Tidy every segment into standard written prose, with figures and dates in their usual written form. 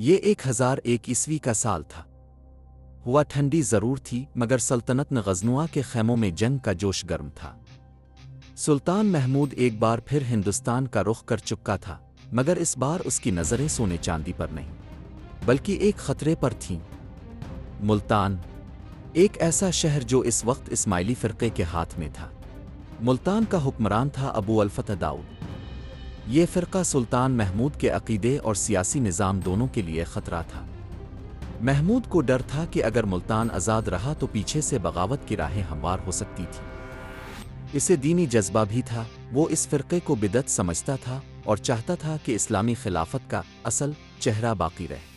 یہ 1001 کا سال تھا۔ ہوا ٹھنڈی ضرور تھی مگر سلطنت غزنویٰ کے خیموں میں جنگ کا جوش گرم تھا۔ سلطان محمود ایک بار پھر ہندوستان کا رخ کر چکا تھا، مگر اس بار اس کی نظریں سونے چاندی پر نہیں بلکہ ایک خطرے پر تھیں۔ ملتان، ایک ایسا شہر جو اس وقت اسماعیلی فرقے کے ہاتھ میں تھا۔ ملتان کا حکمران تھا ابو الفتح داؤد۔ یہ فرقہ سلطان محمود کے عقیدے اور سیاسی نظام دونوں کے لیے خطرہ تھا۔ محمود کو ڈر تھا کہ اگر ملتان آزاد رہا تو پیچھے سے بغاوت کی راہیں ہموار ہو سکتی تھی۔ اسے دینی جذبہ بھی تھا، وہ اس فرقے کو بدعت سمجھتا تھا اور چاہتا تھا کہ اسلامی خلافت کا اصل چہرہ باقی رہے۔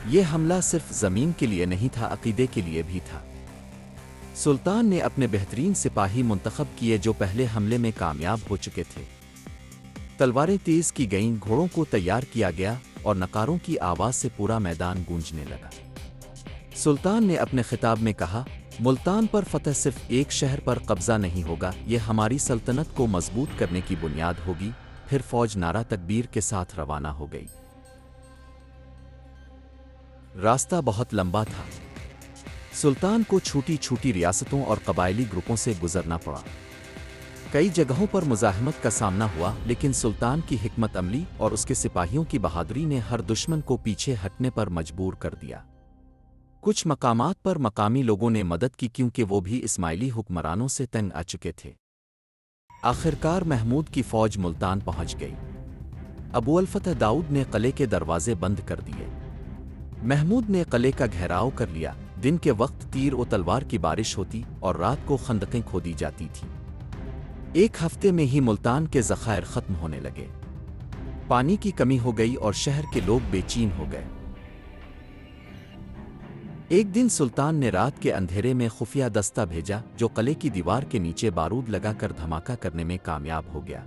یہ حملہ صرف زمین کے لیے نہیں تھا، عقیدے کے لیے بھی تھا۔ سلطان نے اپنے بہترین سپاہی منتخب کیے جو پہلے حملے میں کامیاب ہو چکے تھے۔ تلواریں تیز کی گئیں، گھوڑوں کو تیار کیا گیا اور نقاروں کی آواز سے پورا میدان گونجنے لگا۔ سلطان نے اپنے خطاب میں کہا، ملتان پر فتح صرف ایک شہر پر قبضہ نہیں ہوگا، یہ ہماری سلطنت کو مضبوط کرنے کی بنیاد ہوگی۔ پھر فوج نعرہ تکبیر کے ساتھ روانہ ہو گئی۔ راستہ بہت لمبا تھا۔ سلطان کو چھوٹی چھوٹی ریاستوں اور قبائلی گروپوں سے گزرنا پڑا۔ کئی جگہوں پر مزاحمت کا سامنا ہوا، لیکن سلطان کی حکمت عملی اور اس کے سپاہیوں کی بہادری نے ہر دشمن کو پیچھے ہٹنے پر مجبور کر دیا۔ کچھ مقامات پر مقامی لوگوں نے مدد کی کیونکہ وہ بھی اسماعیلی حکمرانوں سے تنگ آ چکے تھے۔ آخرکار محمود کی فوج ملتان پہنچ گئی۔ ابو الفتح داؤد نے قلعے کے دروازے بند کر دیے۔ محمود نے قلعے کا گھیراؤ کر لیا۔ دن کے وقت تیر و تلوار کی بارش ہوتی اور رات کو خندقیں کھودی جاتی تھیں۔ ایک ہفتے میں ہی ملتان کے ذخائر ختم ہونے لگے۔ پانی کی کمی ہو گئی اور شہر کے لوگ بے چین ہو گئے۔ ایک دن سلطان نے رات کے اندھیرے میں خفیہ دستہ بھیجا جو قلعے کی دیوار کے نیچے بارود لگا کر دھماکہ کرنے میں کامیاب ہو گیا۔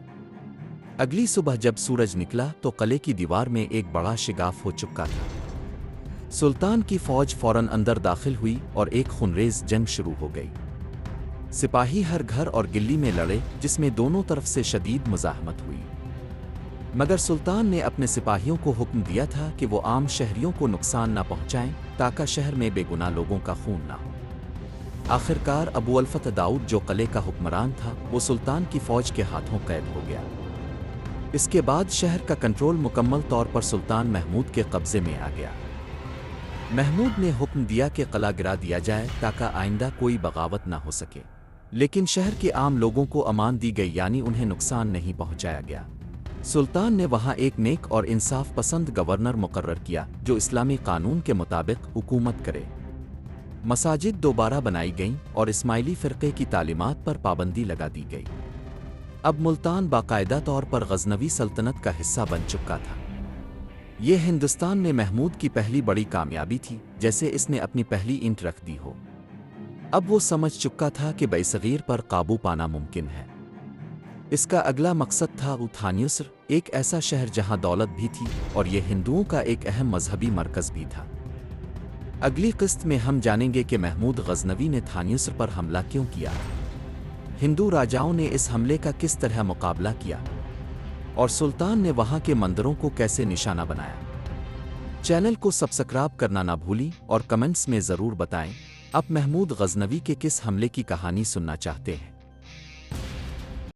اگلی صبح جب سورج نکلا تو قلعے کی دیوار میں ایک بڑا شگاف ہو چکا تھا۔ سلطان کی فوج فوراً اندر داخل ہوئی اور ایک خونریز جنگ شروع ہو گئی۔ سپاہی ہر گھر اور گلی میں لڑے جس میں دونوں طرف سے شدید مزاحمت ہوئی، مگر سلطان نے اپنے سپاہیوں کو حکم دیا تھا کہ وہ عام شہریوں کو نقصان نہ پہنچائیں تاکہ شہر میں بے گناہ لوگوں کا خون نہ ہو۔ آخرکار ابو الفتح داؤد جو قلعے کا حکمران تھا وہ سلطان کی فوج کے ہاتھوں قید ہو گیا۔ اس کے بعد شہر کا کنٹرول مکمل طور پر سلطان محمود کے قبضے میں آ گیا۔ محمود نے حکم دیا کہ قلعہ گرا دیا جائے تاکہ آئندہ کوئی بغاوت نہ ہو سکے، لیکن شہر کے عام لوگوں کو امان دی گئی، یعنی انہیں نقصان نہیں پہنچایا گیا۔ سلطان نے وہاں ایک نیک اور انصاف پسند گورنر مقرر کیا جو اسلامی قانون کے مطابق حکومت کرے۔ مساجد دوبارہ بنائی گئیں اور اسماعیلی فرقے کی تعلیمات پر پابندی لگا دی گئی۔ اب ملتان باقاعدہ طور پر غزنوی سلطنت کا حصہ بن چکا تھا۔ یہ ہندوستان میں محمود کی پہلی بڑی کامیابی تھی، جیسے اس نے اپنی پہلی اینٹ رکھ دی ہو۔ اب وہ سمجھ چکا تھا کہ بصغیر پر قابو پانا ممکن ہے۔ اس کا اگلا مقصد تھا تھانیسر، ایک ایسا شہر جہاں دولت بھی تھی اور یہ ہندوؤں کا ایک اہم مذہبی مرکز بھی تھا۔ اگلی قسط میں ہم جانیں گے کہ محمود غزنوی نے تھانیسر پر حملہ کیوں کیا، ہندو راجاؤں نے اس حملے کا کس طرح مقابلہ کیا، اور سلطان نے وہاں کے مندروں کو کیسے نشانہ بنایا۔ چینل کو سبسکرائب کرنا نہ بھولیں اور کمنٹس میں ضرور بتائیں آپ محمود غزنوی کے کس حملے کی کہانی سننا چاہتے ہیں۔